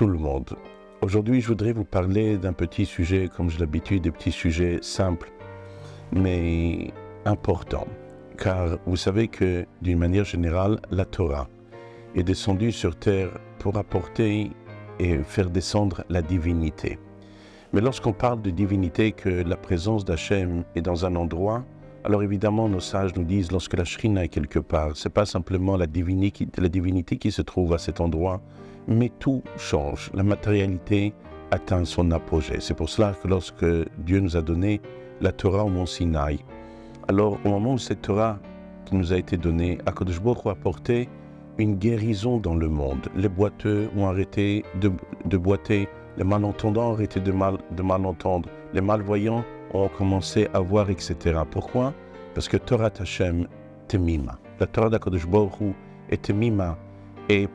tout le monde. Aujourd'hui, je voudrais vous parler d'un petit sujet, comme j'ai l'habitude, des petits sujets simples, mais importants. Car vous savez que, d'une manière générale, la Torah est descendue sur terre pour apporter et faire descendre la divinité. Mais lorsqu'on parle de divinité, que la présence d'Hachem est dans un endroit, alors évidemment, nos sages nous disent, lorsque la Shrina est quelque part, ce n'est pas simplement la divinité qui se trouve à cet endroit, mais tout change. La matérialité atteint son apogée. C'est pour cela que lorsque Dieu nous a donné la Torah au mont Sinaï, alors au moment où cette Torah qui nous a été donnée, Akadosh Baruch Hu a apporté une guérison dans le monde. Les boiteux ont arrêté de boiter, les malentendants ont arrêté de malentendre, les malvoyants ont commencé à voir, etc. Pourquoi? Parce que Torah Hashem Temima. La Torah d'Akadosh Baruch Hu est Temima, est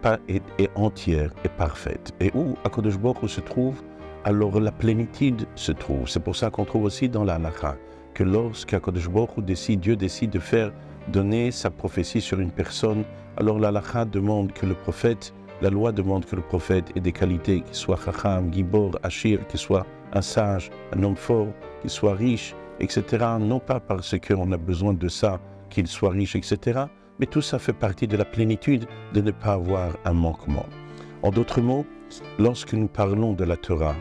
entière et parfaite. Et où Akadosh Baruch Hu se trouve, alors la plénitude se trouve. C'est pour ça qu'on trouve aussi dans la halakha que lorsqu'Akadosh Baruch Hu décide, Dieu décide de faire donner sa prophétie sur une personne, alors la halakha demande que le prophète, la loi demande que le prophète ait des qualités, qu'il soit chacham, gibor, ashir, qu'il soit un sage, un homme fort, qu'il soit riche, etc. Non pas parce qu'on a besoin de ça, qu'il soit riche, etc. Mais tout ça fait partie de la plénitude de ne pas avoir un manquement. En d'autres mots, lorsque nous parlons de la Torah,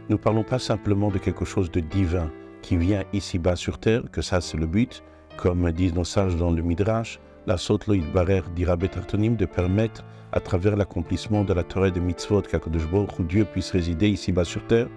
nous ne parlons pas simplement de quelque chose de divin qui vient ici-bas sur terre, que ça c'est le but, comme disent nos sages dans le Midrash, la Sot Lo Yitbarer dira Betartonim, de permettre à travers l'accomplissement de la Torah et de Mitzvot qu'Akadosh Baruch Hu, Dieu puisse résider ici-bas sur terre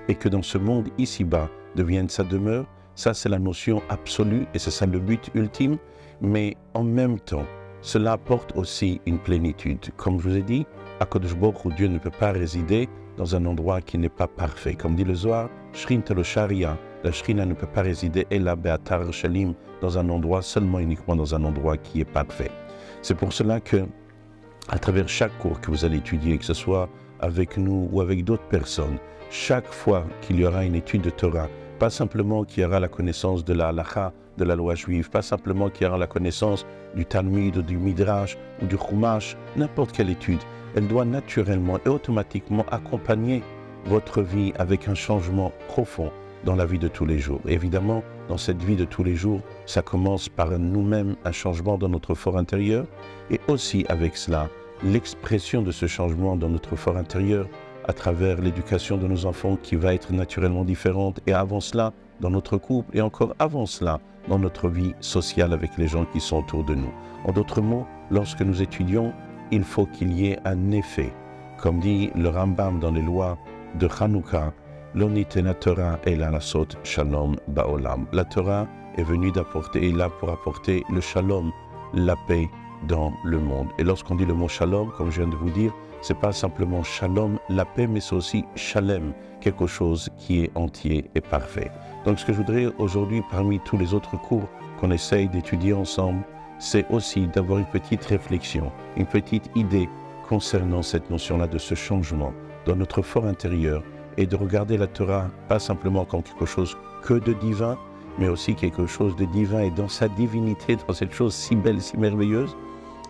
et que dans ce monde ici-bas devienne sa demeure. Ça c'est la notion absolue et c'est ça le but ultime, mais en même temps cela apporte aussi une plénitude. Comme je vous ai dit, Akadosh Baruch Hu, Dieu ne peut pas résider dans un endroit qui n'est pas parfait. Comme dit le Zohar, Shrin Telo Sharia, la Shrina ne peut pas résider Ela Be'atar Shalim, dans un endroit, seulement uniquement dans un endroit qui est parfait. C'est pour cela que, à travers chaque cours que vous allez étudier, que ce soit avec nous ou avec d'autres personnes, chaque fois qu'il y aura une étude de Torah, pas simplement qu'il y aura la connaissance de la halakha, de la loi juive, pas simplement qu'il y aura la connaissance du Talmud ou du Midrash ou du Chumash, n'importe quelle étude, elle doit naturellement et automatiquement accompagner votre vie avec un changement profond dans la vie de tous les jours. Et évidemment, dans cette vie de tous les jours, ça commence par nous-mêmes, un changement dans notre fort intérieur, et aussi avec cela, l'expression de ce changement dans notre fort intérieur à travers l'éducation de nos enfants qui va être naturellement différente, et avant cela, dans notre couple, et encore avant cela, dans notre vie sociale avec les gens qui sont autour de nous. En d'autres mots, lorsque nous étudions, il faut qu'il y ait un effet. Comme dit le Rambam dans les lois de Hanouka, l'onitena Torah et la lasot shalom baolam. La Torah est venue d'apporter, est là pour apporter le shalom, la paix dans le monde. Et lorsqu'on dit le mot shalom, comme je viens de vous dire, c'est pas simplement shalom, la paix, mais c'est aussi shalem, quelque chose qui est entier et parfait. Donc ce que je voudrais aujourd'hui, parmi tous les autres cours qu'on essaye d'étudier ensemble, c'est aussi d'avoir une petite réflexion, une petite idée concernant cette notion-là de ce changement dans notre fort intérieur, et de regarder la Torah pas simplement comme quelque chose que de divin, mais aussi quelque chose de divin et dans sa divinité, dans cette chose si belle, si merveilleuse,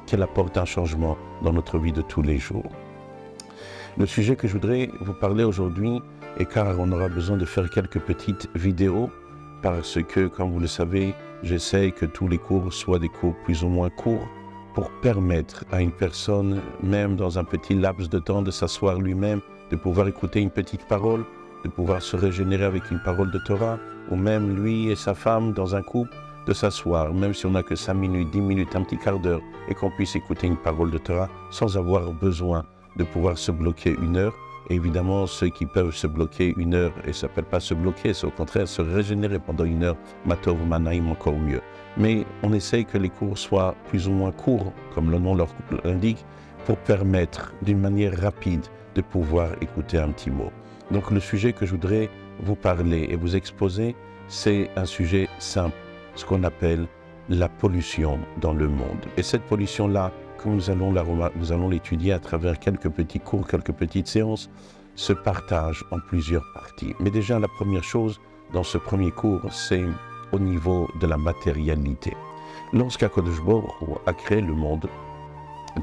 qu'elle apporte un changement dans notre vie de tous les jours. Le sujet que je voudrais vous parler aujourd'hui, et car on aura besoin de faire quelques petites vidéos, parce que, comme vous le savez, j'essaie que tous les cours soient des cours plus ou moins courts, pour permettre à une personne, même dans un petit laps de temps, de s'asseoir lui-même, de pouvoir écouter une petite parole, de pouvoir se régénérer avec une parole de Torah, ou même lui et sa femme dans un couple, de s'asseoir, même si on n'a que 5 minutes, 10 minutes, un petit quart d'heure, et qu'on puisse écouter une parole de Torah sans avoir besoin de pouvoir se bloquer 1 heure. Et évidemment, ceux qui peuvent se bloquer 1 heure, et ça ne s'appelle pas se bloquer, c'est au contraire se régénérer pendant 1 heure, Matov Manaim, encore mieux. Mais on essaye que les cours soient plus ou moins courts, comme le nom l'indique, pour permettre d'une manière rapide de pouvoir écouter un petit mot. Donc le sujet que je voudrais vous parler et vous exposer, c'est un sujet simple, ce qu'on appelle la pollution dans le monde. Et cette pollution-là, comme nous allons l'étudier à travers quelques petits cours, quelques petites séances, se partage en plusieurs parties. Mais déjà, la première chose dans ce premier cours, c'est au niveau de la matérialité. Lorsqu'Akadosh Baruch Hu a créé le monde,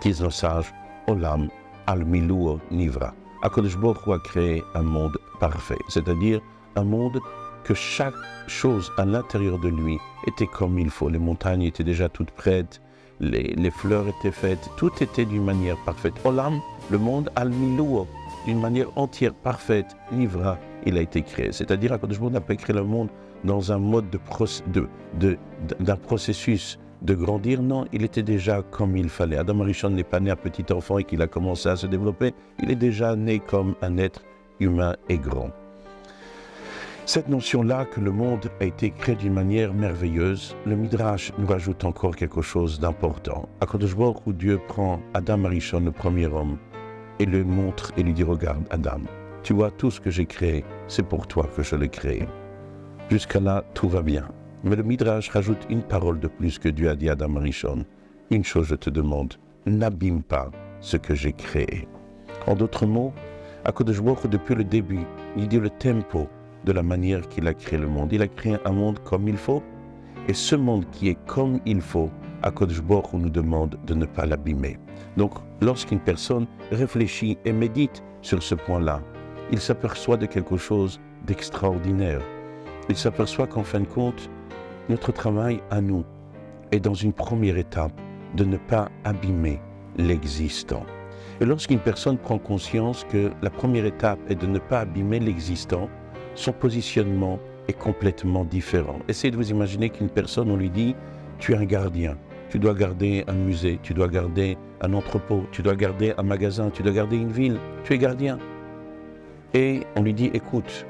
disent nos sages, Olam al-Miluo Nivra. HaKadosh Baruch Hu a créé un monde parfait, c'est-à-dire un monde que chaque chose à l'intérieur de lui était comme il faut. Les montagnes étaient déjà toutes prêtes, les fleurs étaient faites, tout était d'une manière parfaite. Olam, le monde, al-milouo, d'une manière entière, parfaite, livra, il a été créé. C'est-à-dire HaKadosh Baruch Hu n'a pas créé le monde dans un mode d'un processus de grandir, non, il était déjà comme il fallait. Adam Arishon n'est pas né un petit enfant et qu'il a commencé à se développer, il est déjà né comme un être humain et grand. Cette notion-là que le monde a été créé d'une manière merveilleuse, le Midrash nous rajoute encore quelque chose d'important. HaKadosh Baruch Hu, Dieu prend Adam Arishon, le premier homme, et le montre et lui dit, regarde Adam, tu vois tout ce que j'ai créé, c'est pour toi que je l'ai créé. Jusqu'à là, tout va bien. Mais le Midrash rajoute une parole de plus que Dieu a dit à Adam Arishon. Une chose je te demande, n'abîme pas ce que j'ai créé. En d'autres mots, HaKadosh Baruch Hu, depuis le début, il dit le tempo de la manière qu'il a créé le monde. Il a créé un monde comme il faut, et ce monde qui est comme il faut, HaKadosh Baruch Hu nous demande de ne pas l'abîmer. Donc, lorsqu'une personne réfléchit et médite sur ce point-là, il s'aperçoit de quelque chose d'extraordinaire. Il s'aperçoit qu'en fin de compte, notre travail à nous est dans une première étape de ne pas abîmer l'existant. Et lorsqu'une personne prend conscience que la première étape est de ne pas abîmer l'existant, son positionnement est complètement différent. Essayez de vous imaginer qu'une personne, on lui dit « tu es un gardien, tu dois garder un musée, tu dois garder un entrepôt, tu dois garder un magasin, tu dois garder une ville, tu es gardien. » Et on lui dit « écoute,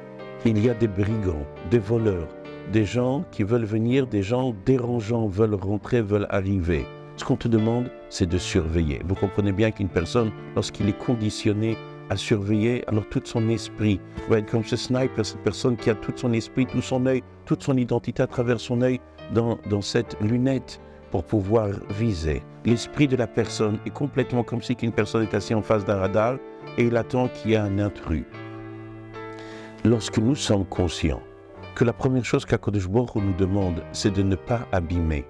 il y a des brigands, des voleurs, des gens qui veulent venir, des gens dérangeants veulent rentrer, veulent arriver. Ce qu'on te demande, c'est de surveiller. » Vous comprenez bien qu'une personne, lorsqu'il est conditionné à surveiller, alors tout son esprit va être comme ce sniper, cette personne qui a tout son esprit, tout son œil, toute son identité à travers son œil dans cette lunette pour pouvoir viser. L'esprit de la personne est complètement comme si une personne est assise en face d'un radar et il attend qu'il y ait un intrus. Lorsque nous sommes conscients que la première chose qu'HaKadosh Baruch Hu nous demande, c'est de ne pas abîmer,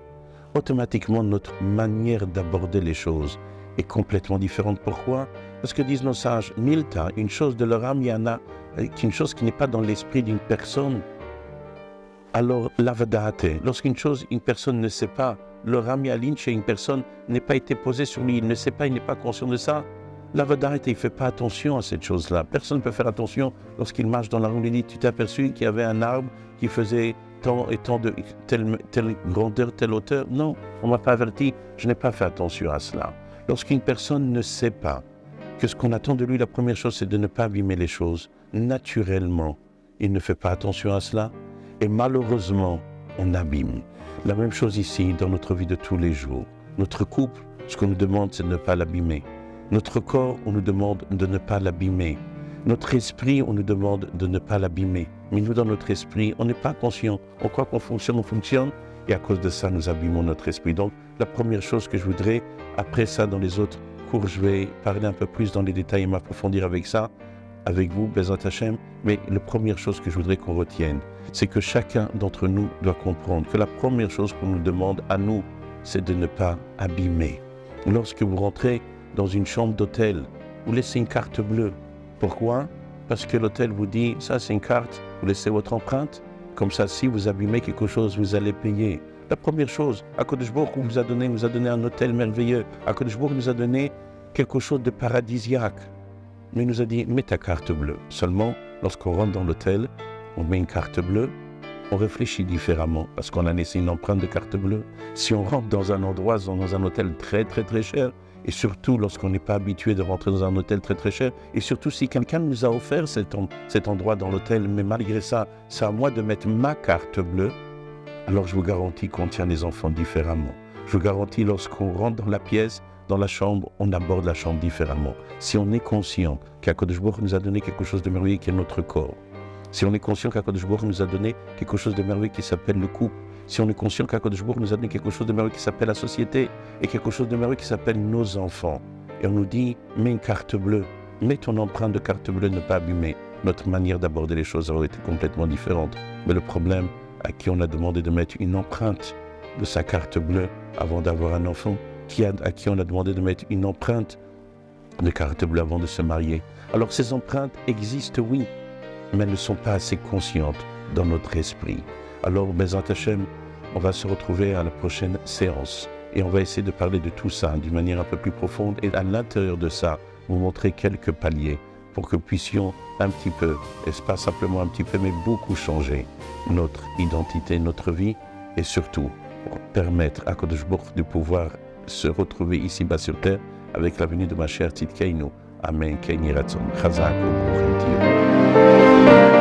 automatiquement notre manière d'aborder les choses est complètement différente. Pourquoi? Parce que disent nos sages, Milta, une chose de leur âme, il y en a une chose qui n'est pas dans l'esprit d'une personne. Alors, l'avadate, lorsqu'une chose, une personne ne sait pas, leur âme yaline chez une personne n'est pas été posée sur lui, il ne sait pas, il n'est pas conscient de ça. L'avadate, il ne fait pas attention à cette chose-là. Personne ne peut faire attention lorsqu'il marche dans la rue, il dit, tu t'es aperçu qu'il y avait un arbre qui faisait tant et tant de telle grandeur, telle hauteur. Non, on ne m'a pas averti, je n'ai pas fait attention à cela. Lorsqu'une personne ne sait pas que ce qu'on attend de lui, la première chose, c'est de ne pas abîmer les choses, naturellement, il ne fait pas attention à cela. Et malheureusement, on abîme. La même chose ici, dans notre vie de tous les jours. Notre couple, ce qu'on nous demande, c'est de ne pas l'abîmer. Notre corps, on nous demande de ne pas l'abîmer. Notre esprit, on nous demande de ne pas l'abîmer. Mais nous, dans notre esprit, on n'est pas conscient. On croit qu'on fonctionne, on fonctionne. Et à cause de ça, nous abîmons notre esprit. Donc, la première chose que je voudrais, après ça, dans les autres cours, je vais parler un peu plus dans les détails et m'approfondir avec ça, avec vous, Bezat Hashem. Mais la première chose que je voudrais qu'on retienne, c'est que chacun d'entre nous doit comprendre que la première chose qu'on nous demande à nous, c'est de ne pas abîmer. Lorsque vous rentrez dans une chambre d'hôtel, vous laissez une carte bleue. Pourquoi? Parce que l'hôtel vous dit, ça c'est une carte, vous laissez votre empreinte, comme ça si vous abîmez quelque chose, vous allez payer. La première chose, HaKadosh Baruch Hu nous a donné un hôtel merveilleux. HaKadosh Baruch Hu nous a donné quelque chose de paradisiaque. Mais il nous a dit, mets ta carte bleue. Seulement, lorsqu'on rentre dans l'hôtel, on met une carte bleue, on réfléchit différemment parce qu'on a laissé une empreinte de carte bleue. Si on rentre dans un endroit, dans un hôtel très très très cher, et surtout lorsqu'on n'est pas habitué de rentrer dans un hôtel très très cher, et surtout si quelqu'un nous a offert cet endroit dans l'hôtel, mais malgré ça, c'est à moi de mettre ma carte bleue, alors je vous garantis qu'on tient les enfants différemment. Je vous garantis, lorsqu'on rentre dans la pièce, dans la chambre, on aborde la chambre différemment. Si on est conscient qu'HaKadosh Baruch Hu nous a donné quelque chose de merveilleux qui est notre corps, si on est conscient qu'HaKadosh Baruch Hu nous a donné quelque chose de merveilleux qui s'appelle le couple, si on est conscient qu'HaKadosh Baruch Hu nous a donné quelque chose de merveilleux qui s'appelle la société et quelque chose de merveilleux qui s'appelle nos enfants, et on nous dit, mets une carte bleue, mets ton empreinte de carte bleue, ne pas abîmer, notre manière d'aborder les choses aurait été complètement différente. Mais le problème, à qui on a demandé de mettre une empreinte de sa carte bleue avant d'avoir un enfant, à qui on a demandé de mettre une empreinte le caractère bleu avant de se marier. Alors ces empreintes existent, oui, mais elles ne sont pas assez conscientes dans notre esprit. Alors, Bezrat Hashem, on va se retrouver à la prochaine séance et on va essayer de parler de tout ça d'une manière un peu plus profonde et à l'intérieur de ça, vous montrer quelques paliers pour que puissions un petit peu, et pas simplement un petit peu, mais beaucoup changer notre identité, notre vie et surtout permettre à Kadosh Baruch de pouvoir se retrouver ici-bas sur terre avec la venue de ma chère Tzidkeinu. Amen. Ken Yiratzon. Chazak u'Bruch Tihou.